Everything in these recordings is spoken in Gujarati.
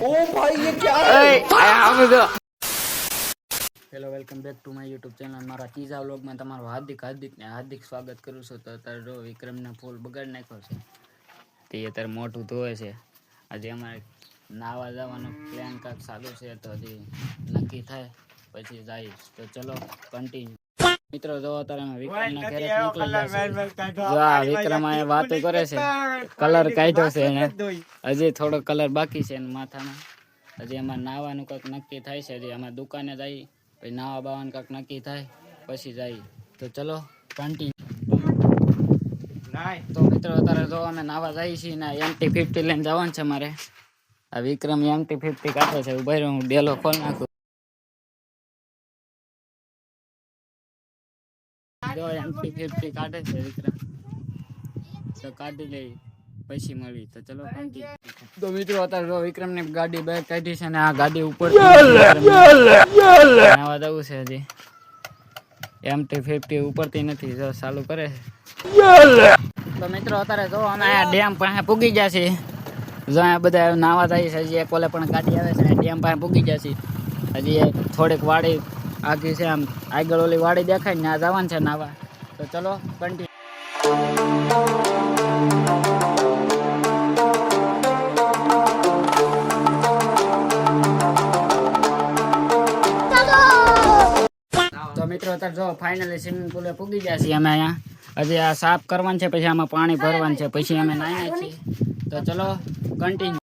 ओ भाई ये क्या है? Hello welcome back to my YouTube channel. મારા ત્રીજા વ્લોગમાં તમારું હાર્દિક સ્વાગત કરું છું. તો અત્યારે જો વિક્રમને ફૂલ બગાડી નાખ્યો છે, તે અત્યારે મોટું ધોવે છે. આજે અમારે નાવા જવાનો પ્લાન કાંક ચાલુ છે, તો હજી નક્કી થાય પછી જઈશ. તો ચલો કન્ટિન્યુ. મિત્રો જો અત્યારે અમે વિક્રમના ઘરે નીકળી ગયા છે. જો આ વિક્રમ અહીંયા વાતો કરે છે, કલર કાઢ્યો છે એને, હજી થોડો કલર બાકી છે એના માથામાં. હજી અમારે નાવાનું કાંક નક્કી થાય છે. હજી અમારે દુકાને જઈ પછી નાવા બાવાનું કાંક નક્કી થાય પછી જાય. તો ચલો કન્ટિન્યુ. તો મિત્રો અત્યારે જો અમે નાવા જઈએ છીએ ને MT50 લઈને જવાનું છે મારે. આ વિક્રમ MT50 કાઢે છે. ઉભા રહ્યો, હું ડેલો ખોલ નાખું. જો MT50 કાઢે છે વિક્રમ, તો કાઢી લઈ પછી મળી. તો ચલો કન્ટિન્યુ. તો મિત્રો અત્યારે જો વિક્રમ ની ગાડી બહાર કાઢી છે ને આ ગાડી ઉપર નાવા જવું છે. હજી MT50 ઉપરથી નથી, જો ચાલુ કરે છે. તો મિત્રો અત્યારે જો અમે આ ડેમ પાસે પૂગી ગયા છીએ. જો અહીંયા બધા નાવા જાય છે. હજી એક ઓલે પણ ગાડી આવે છે, ડેમ પાસે પૂગી ગયા છીએ. હજી થોડીક વાડી આગી છે, આમ આગળ ઓલી વાડી દેખાય ને આ જવાનું છે નાવા. તો ચલો કન્ટિન્યુ. તો મિત્રો અત્યારે જો ફાઇનલી સ્વિમિંગ પુલે પૂગી ગયા છીએ અમે. અહીંયા હજી આ સાફ કરવાનું છે, પછી આમાં પાણી ભરવાનું છે, પછી અમે નાહીએ છીએ. તો ચલો કન્ટિન્યુ.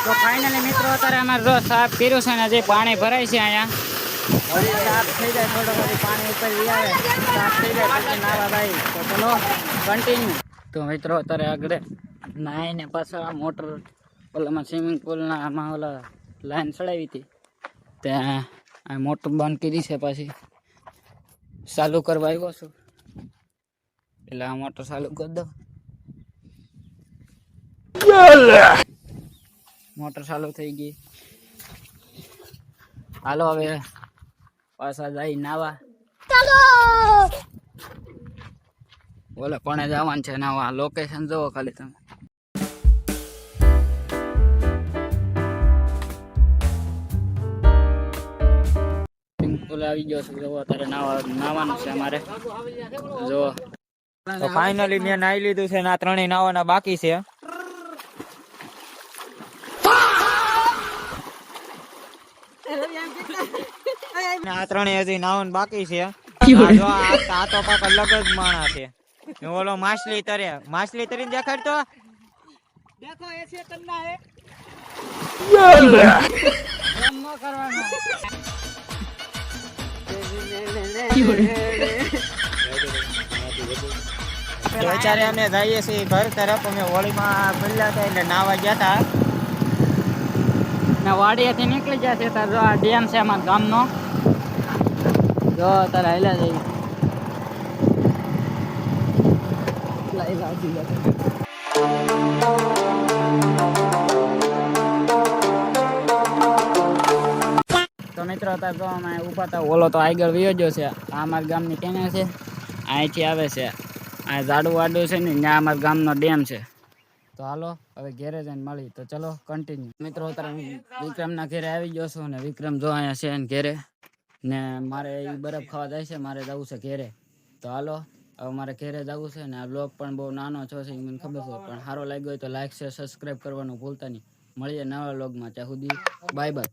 તો ફાઇનલી મિત્રો અત્યારે અમારે જો સાફ કર્યું છે ને હજી પાણી ભરાય છે અહીંયા. હજી સાફ થઈ જાય, થોડું બધું પાણી ઉપર આવે, સાફ થઈ જાય પછી નાવા ભાઈ. તો ચલો કન્ટિન્યુ. તો મિત્રો અત્યારે આગળ નાહીને પાછા મોટર ઓલામાં સ્વિમિંગ પુલના આમાં ઓલા લાઈન ચડાવી હતી, ત્યાં આ મોટર બંધ કરી છે. પાછી ચાલુ કરવા આવ્યો છું, એટલે આ મોટર ચાલુ કરી દો. મોટર ચાલુ થઈ ગઈ. હાલો હવે પાછા જાય નાવા. બોલે પણ જવાનું છે નાવા. લોકેશન જોવો ખાલી તમે. પુલ આવી ગયો છે. જોવો અત્યારે નાવાનું છે અમારે. જો તો ફાઇનલી મેં નાઈ લીધું છે ને આ ત્રણેય નાવાના બાકી છે. આ ત્રણેય હજી નાવાનું બાકી છે. જો આ તો પાક અલગ જ માણસ છે. ઓલો માછલી તરીને દેખાડ તો દેખો એસે કન્ના હે એમ ન કરવાનો. અત્યારે અમે જઈએ છીએ ઘર તરફ. અમે હોળીમાં મળ્યા હતા એટલે નાવા ગયા હતા ને વાડીએથી નીકળી ગયા છે. તાર જો આ ડેમ છે અમારા ગામનો. જો તારે હાલ્યા જઈ તો મિત્રો અત્યારે જો અમે ઉભા હતા. ઓલો તો આગળ વયો ગયો છે. આ અમારા ગામની કેને છે, અહીંથી આવે છે. આ જાડું વાડું છે ને ત્યાં અમારા ગામનો ડેમ છે. તો હાલો હવે ઘેરે જઈને મળી. તો ચલો કન્ટિન્યુ. મિત્રો અત્યારે વિક્રમના ઘેરે આવી ગયો છું ને વિક્રમ જો અહીંયા છે ને ઘેરે, ને મારે એ બરફ ખાવા જાય છે. મારે જવું છે ઘેરે. તો હાલો હવે મારે ઘેરે જવું છે ને આ બ્લોગ પણ બહુ નાનો છો છે મને ખબર છે, પણ સારો લાગ્યો હોય તો લાઈક શેર સબસ્ક્રાઈબ કરવાનું ભૂલતા નહીં. મળીએ નવા બ્લોગમાં. ત્યાં સુધી બાય બાય.